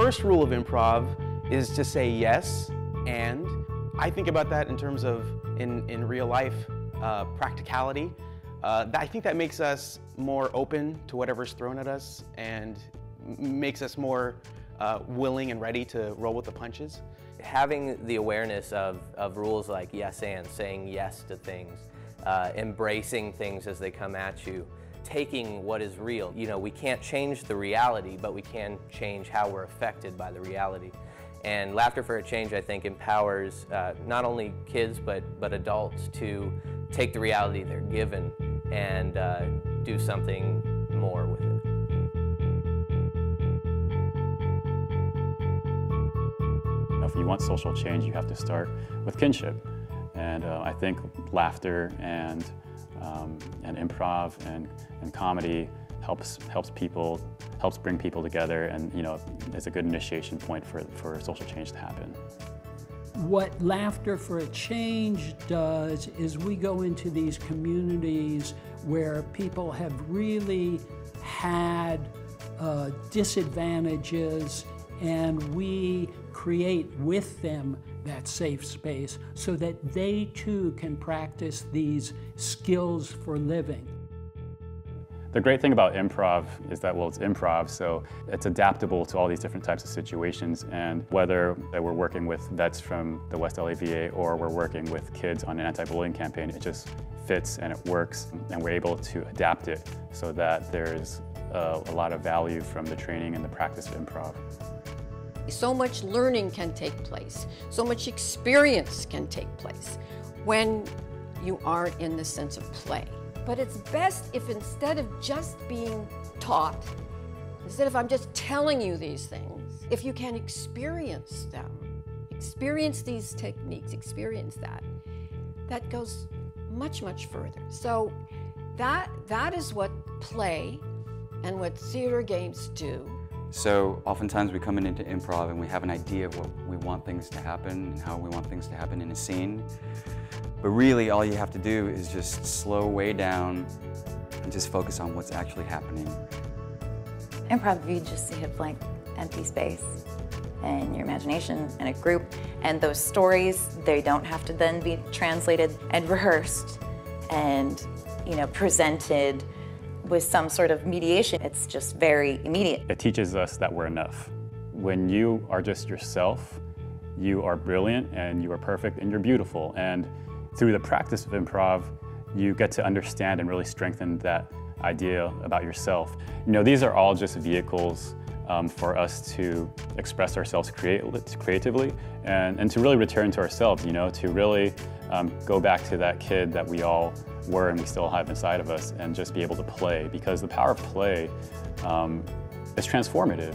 first rule of improv is to say yes, and I think about that in terms of, in real life, practicality. I think that makes us more open to whatever's thrown at us and makes us more willing and ready to roll with the punches. Having the awareness of rules like yes and, saying yes to things, embracing things as they come at you, taking what is real. You know, we can't change the reality, but we can change how we're affected by the reality. And Laughter for a Change, I think, empowers not only kids but adults to take the reality they're given and do something more with it. If you want social change, you have to start with kinship. And I think laughter and improv and comedy helps bring people together, and is a good initiation point for social change to happen. What Laughter for a Change does is we go into these communities where people have really had disadvantages, and we create with them that safe space so that they too can practice these skills for living. The great thing about improv is that, well, it's improv, so it's adaptable to all these different types of situations. And whether we're working with vets from the West LA VA or we're working with kids on an anti-bullying campaign, it just fits and it works, and we're able to adapt it so that there's a lot of value from the training and the practice of improv. So much learning can take place, so much experience can take place when you are in the sense of play. But it's best if instead of just being taught, instead of I'm just telling you these things, if you can experience them, experience these techniques, experience that goes much, much further. So that is what play and what theater games do. So oftentimes we come into improv and we have an idea of what we want things to happen and how we want things to happen in a scene. But really all you have to do is just slow way down and just focus on what's actually happening. Improv, you just see a blank, empty space and your imagination and a group, and those stories, they don't have to then be translated and rehearsed and presented with some sort of mediation. It's just very immediate. It teaches us that we're enough. When you are just yourself, you are brilliant and you are perfect and you're beautiful. And through the practice of improv, you get to understand and really strengthen that idea about yourself. These are all just vehicles for us to express ourselves creatively and to really return to ourselves, to really go back to that kid that we all were and we still have inside of us, and just be able to play, because the power of play is transformative.